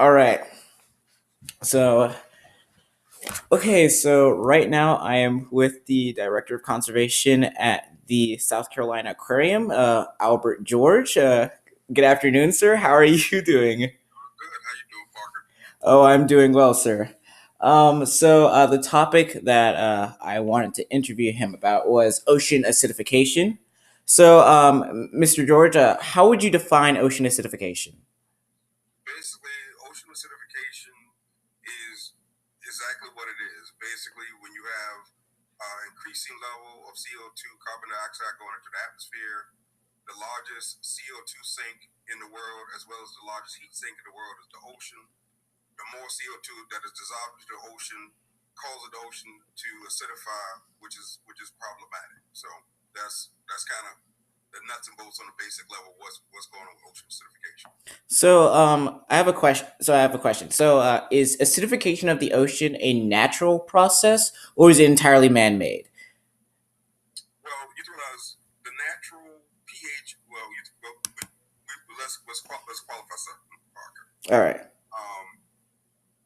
All right. So, so right now I am with the Director of Conservation at the South Carolina Aquarium, Albert George. Good afternoon, sir. How are you doing? Good. How you doing, Parker? Oh, I'm doing well, sir. The topic that I wanted to interview him about was ocean acidification. Mr. George, how would you define ocean acidification? Basically, ocean acidification is exactly what it is. Basically, when you have increasing level of CO2, carbon dioxide going into the atmosphere, the largest CO2 sink in the world, as well as the largest heat sink in the world, is the ocean. The more CO2 that is dissolved into the ocean causes the ocean to acidify, which is problematic. So that's kind of the nuts and bolts on the basic level. What's going on with ocean acidification? I have a question. Is acidification of the ocean a natural process, or is it entirely man-made? Well, you realize the natural pH. Let's qualify something, Parker. All right. Um,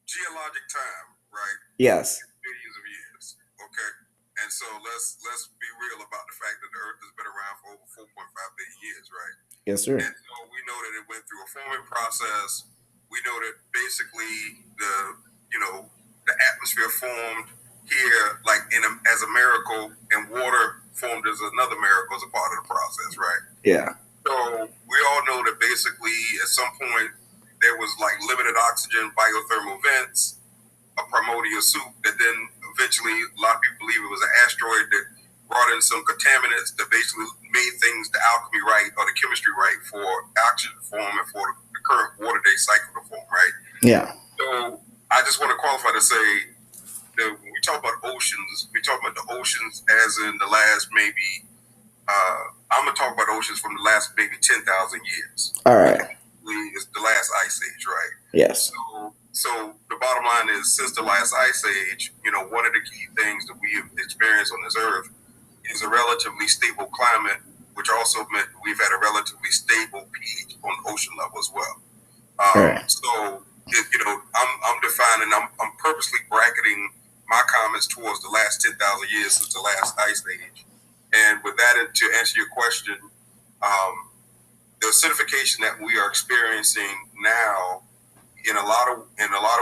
Geologic time, right? Yes. Billions of years. Okay, and so let's be real about the fact that the Earth has been around for over 4.5 billion years, right? Yes, sir. And so we know that it went through a forming process. We know that basically the atmosphere formed here like as a miracle, and water formed as another miracle as a part of the process, right? Yeah. So we all know that basically at some point there was like limited oxygen, biothermal vents, a primordial soup that then eventually a lot of people believe it was an asteroid that brought in some contaminants that basically made things the alchemy right or the chemistry right for oxygen to form and for the current water day cycle to form, right? Yeah. So I just want to qualify to say that when we talk about oceans, we talk about the oceans as in the last maybe I'm gonna talk about oceans from the last maybe 10,000 years. All right. It's the last ice age, right? Yes. So the bottom line is, since the last ice age, one of the key things that we have experienced on this earth is a relatively stable climate, which also meant we've had a relatively stable pH on the ocean level as well. All right. I'm defining, I'm purposely bracketing my comments towards the last 10,000 years since the last ice age. And with that, to answer your question, the acidification that we are experiencing now, in a lot of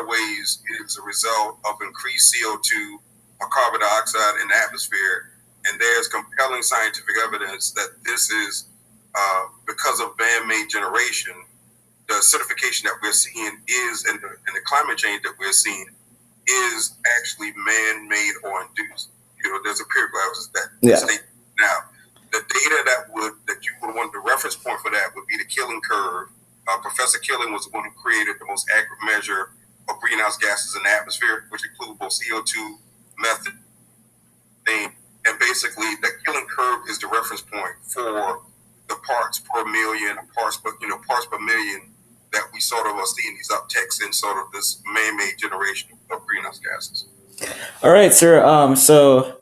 ways, is a result of increased CO2 or carbon dioxide in the atmosphere. And there's compelling scientific evidence that this is because of man-made generation. The acidification that we're seeing is, and the climate change that we're seeing is actually man-made or induced. There's empirical evidence that state now. The data that you would want, the reference point for that would be the Killing curve. Professor Killing was the one who created the most accurate measure of greenhouse gases in the atmosphere, which include both CO2, methane, and basically the Killing curve is the reference point for the parts per million, parts per million that we sort of are seeing these upticks in sort of this man-made generation of greenhouse gases. All right, sir. So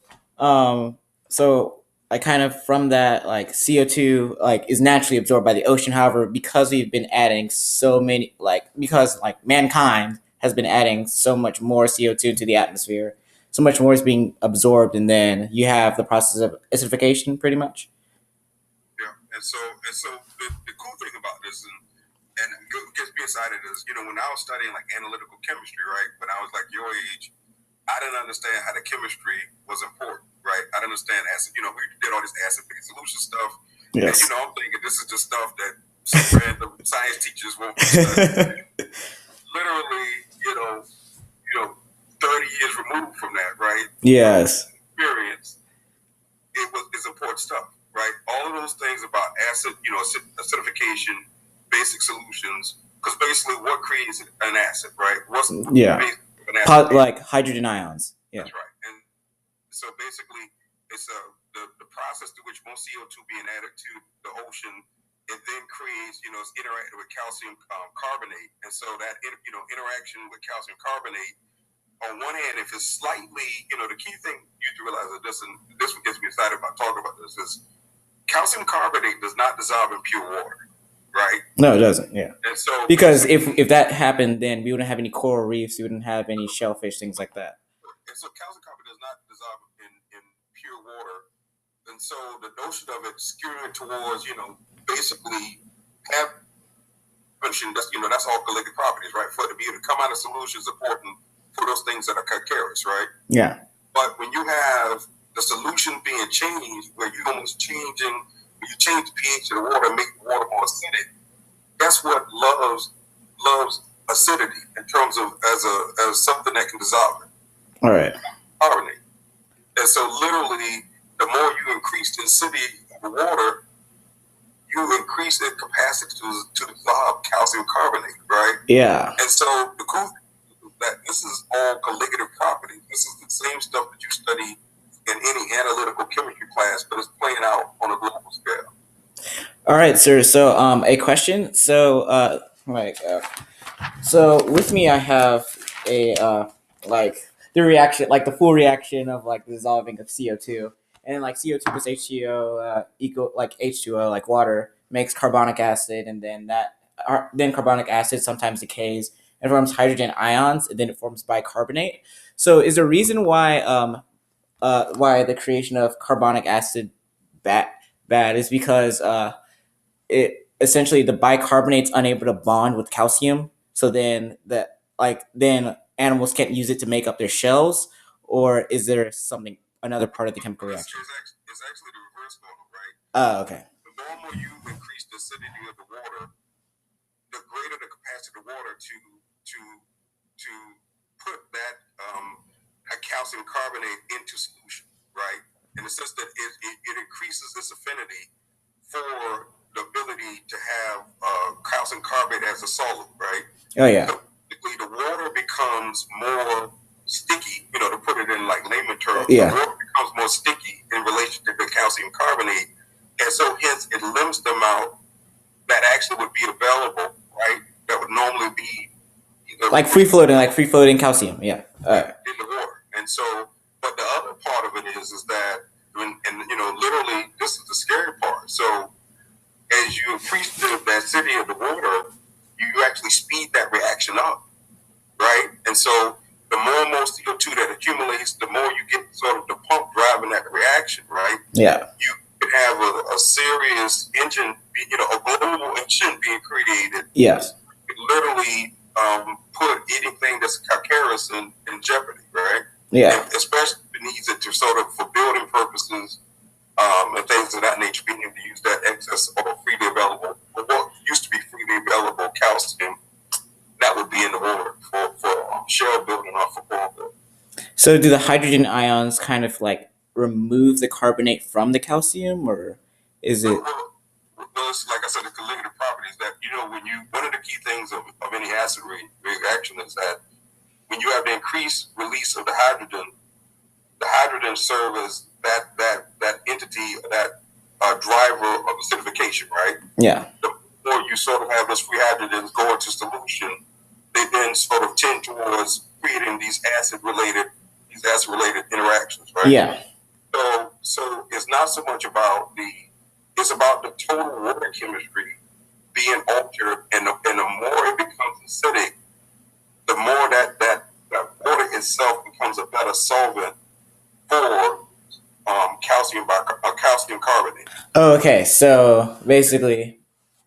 I kind of from that like CO2 like is naturally absorbed by the ocean. However, because we've been adding so many because mankind has been adding so much more CO2 into the atmosphere, so much more is being absorbed, and then you have the process of acidification, pretty much. Yeah, and so the cool thing about this and it gets me excited is when I was studying like analytical chemistry, right? When I was like your age, I didn't understand how the chemistry was important, right? I didn't understand acid. We did all this acid-based solution stuff. Yes. And, I'm thinking this is just stuff that some random science teachers won't study. Literally, 30 years removed from that, right? Yes. Experience, it's important stuff, right? All of those things about acid, acidification, basic solutions, because basically what creates an acid, right? What's Yeah. an acid? Like hydrogen ions. Yeah. That's right. And so basically, it's the process through which most CO2 being added to the ocean, it then creates, it's interacting with calcium carbonate. And so that, interaction with calcium carbonate, on one hand, if it's slightly, the key thing you have to realize that this what gets me excited about talking about this is calcium carbonate does not dissolve in pure water. right? No, it doesn't. Yeah. And so because if that happened, then we wouldn't have any coral reefs. We wouldn't have any shellfish, things like that. And so calcium carbonate does not dissolve in pure water. And so the notion of it skewing towards, basically have mentioned that's all collective properties, right? For it to be able to come out of solution is important for those things that are calcareous, right? Yeah. But when you have the solution being changed, where you're almost changing, when you change the pH of the water and make the water more acidic, that's what loves acidity in terms of as something that can dissolve it. All right. Carbonate. And so literally, the more you increase the acidity of the water, you increase the capacity to dissolve calcium carbonate, right? Yeah. And so the cool thing is that this is all colligative properties. This is the same stuff that you study in any analytical chemistry class, but it's playing out on a global scale. All right, sir. So, a question. So, so with me, I have a the reaction, like the full reaction of like the dissolving of CO2, and like CO2 plus H2O equal like H2O, like water, makes carbonic acid, and then then carbonic acid sometimes decays and forms hydrogen ions, and then it forms bicarbonate. So, is there a reason why the creation of carbonic acid bad is because it essentially the bicarbonate's unable to bond with calcium, so then then animals can't use it to make up their shells, or is there another part of the chemical reaction? It's actually the reverse model, right? Oh, okay. The more you increase the acidity of the water, the greater the capacity of the water to put that calcium carbonate into solution, right? In the sense that it increases this affinity for the ability to have calcium carbonate as a solid, right? Oh, yeah. So basically, the water becomes more sticky, to put it in like layman terms. Yeah. The water becomes more sticky in relation to the calcium carbonate. And so hence it limits the amount that actually would be available, right? That would normally be like free floating calcium, yeah. In the water. And so, but the other part of it is that, literally, this is the scary part. So, as you increase the acidity of the water, you actually speed that reaction up, right? And so, the more and more CO2 that accumulates, the more you get sort of the pump driving that reaction, right? Yeah. You can have a serious engine, a global engine being created. Yes. Literally put anything that's calcareous in jeopardy, right? Yeah. And especially if it needs it to sort of for building purposes and things of that nature, being able to use that excess or freely available, or what used to be freely available calcium, that would be in the water for shell building or for coral building. So do the hydrogen ions kind of like remove the carbonate from the calcium, or is it? Well, it's, like I said, the colligative properties that, one of the key things of any acid reaction is that when you have the increased release of the hydrogen serves as that entity, that driver of acidification, right? Yeah. The more you sort of have those free hydrogens go into solution, they then sort of tend towards creating these acid-related interactions, right? Yeah. So it's not so much about it's about the total water chemistry being altered, and the more it becomes acidic, the more that water itself becomes a better solvent for calcium carbonate. Oh, okay. So basically,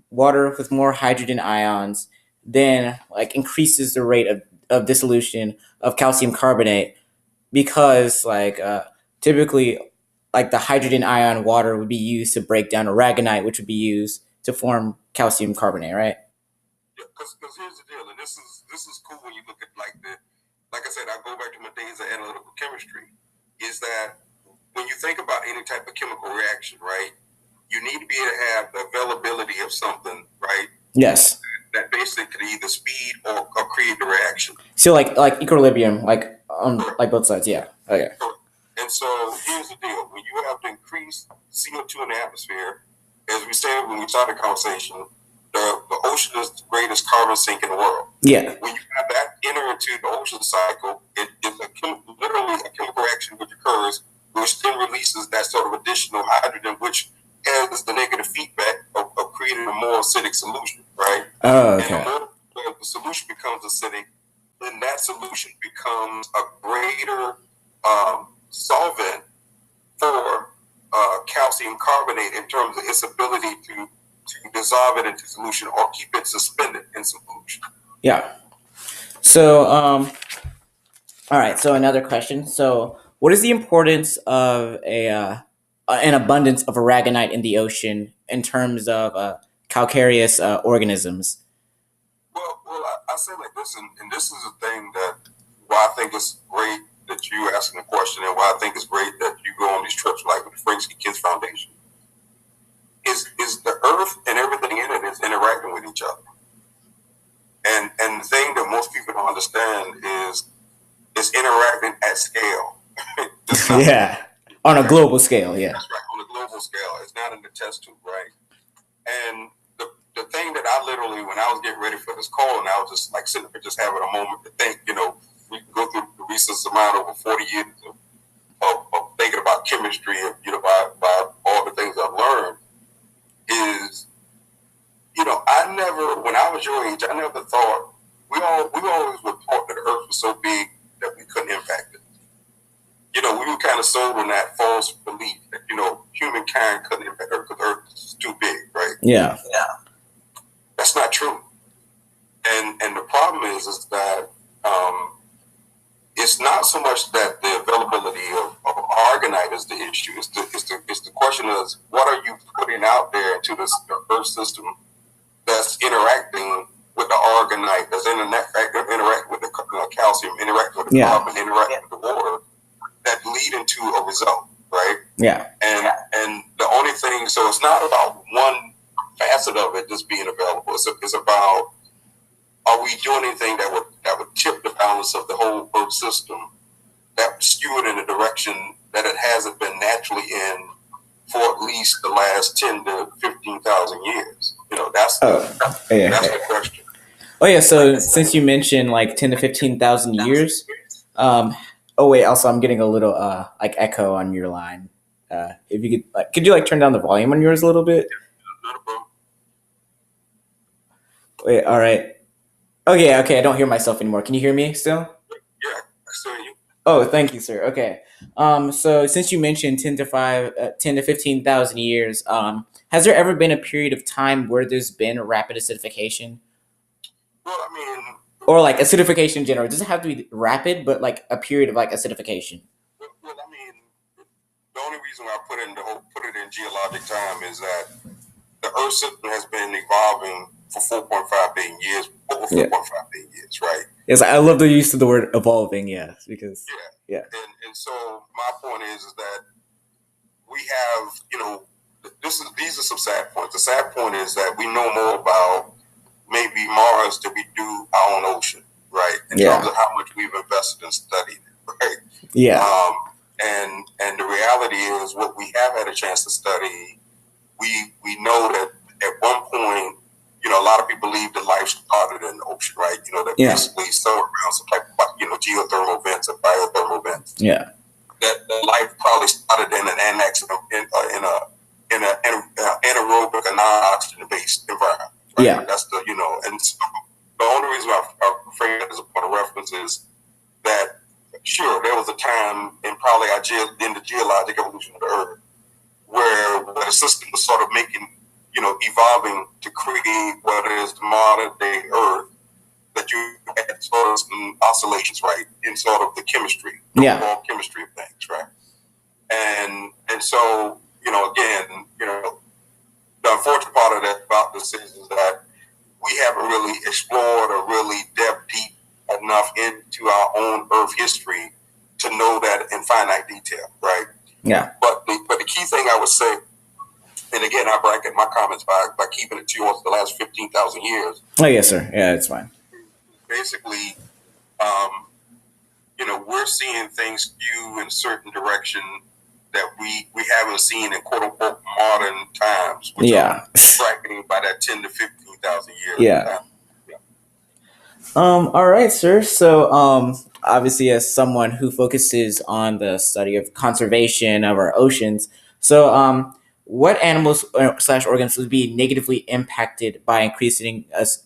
water with more hydrogen ions then like increases the rate of dissolution of calcium carbonate, because typically like the hydrogen ion water would be used to break down aragonite, which would be used to form calcium carbonate, right? Yeah, because here's the deal, and this is cool when you look at like I said, I go back to my days of analytical chemistry, is that when you think about any type of chemical reaction, right, you need to be able to have the availability of something, right? Yes. That basically could either speed or create the reaction. So like equilibrium, like on like both sides, yeah. Okay. And so here's the deal: when you have to increase CO2 in the atmosphere, as we said when we started the conversation, the ocean is the greatest carbon sink in the world. Yeah. When you have that enter into the ocean cycle, it is literally a chemical reaction which occurs, which then releases that sort of additional hydrogen, which has the negative feedback of creating a more acidic solution, right? Oh, And okay. the more the solution becomes acidic, then that solution becomes a greater solvent for calcium carbonate in terms of its ability to dissolve it into solution or keep it suspended in solution. Yeah. So, all right. So another question. So, what is the importance of an abundance of aragonite in the ocean in terms of calcareous organisms? Well, I say like this, and this is a thing that why I think it's great that you asking the question, and why I think it's great that you go on these trips like with the Franksky Kids Foundation. Is the earth and everything in it is interacting with each other. And the thing that most people don't understand is it's interacting at scale. Yeah. On a global scale, yeah. That's right, on a global scale. It's not in the test tube, right? And the thing that I literally, when I was getting ready for this call, and I was just like sitting there just having a moment to think, we can go through the recent amount over 40 years of thinking about chemistry and, by all the things I've learned is, I never, when I was your age, I never thought, we always were taught that the earth was so big that we couldn't impact it. We were kind of sold on that false belief that, humankind couldn't impact Earth because Earth is too big, right? Yeah. That's not true. And the problem is that it's not so much that the availability of argonite is the issue. It's the question is, what are you putting out there into the Earth system that's interacting with the argonite, that's interacting with the calcium, interacting with the carbon, interacting with the water, that lead into a result, right? Yeah. And the only thing, so it's not about one facet of it just being available. It's about, are we doing anything that would tip the balance of the whole Earth system, that would skew it in a direction that it hasn't been naturally in for at least the last 10 to 15,000 years? That's the question. Oh yeah. So since you mentioned like 10 to 15,000 years, oh wait, also I'm getting a little like echo on your line. If you could you turn down the volume on yours a little bit? Not a problem. Wait, all right. Okay, I don't hear myself anymore. Can you hear me still? Yeah, I still hear you. Oh, thank you, sir. Okay. So since you mentioned 10 to 15,000 years, has there ever been a period of time where there's been a rapid acidification? Well, I mean, or like acidification in general? It doesn't have to be rapid, but like a period of like acidification. Well, I mean, the only reason why I put it in geologic time is that the Earth system has been evolving for 4.5 billion years, over 4.5 billion years, right? Yes, I love the use of the word evolving, yes, because yeah. And so my point is that we have, these are some sad points. The sad point is that we know more about maybe Mars than we do our own ocean, right? In terms of how much we've invested in studying it, right? Yeah. And the reality is, what we have had a chance to study, we know that at one point, a lot of people believe that life started in the ocean, right? That basically somewhere around some type of, geothermal vents or biothermal vents. Yeah. That life probably started in an annex in an anaerobic or non-oxygen based environment. Right? Yeah. That's and so the only reason I frame that as a point of reference is that, sure, there was a time in probably in the geologic evolution of the Earth where the system was sort of evolving to create what is the modern day Earth, that you had sort of some oscillations, right, in sort of the chemistry, the overall chemistry of things, right? And so, again, the unfortunate part of that about this is that we haven't really explored or really delved deep enough into our own Earth history to know that in finite detail, right? Yeah. But the key thing I would say, and again, I bracket my comments by keeping it towards the last 15,000 years. Oh, yes, sir. Yeah, it's fine. Basically, we're seeing things skew in a certain direction that we haven't seen in quote unquote modern times. Which are bracketing by that 10 to 15,000 years. Yeah. All right, sir. So, obviously, as someone who focuses on the study of conservation of our oceans, so what animals slash organisms would be negatively impacted by increasing us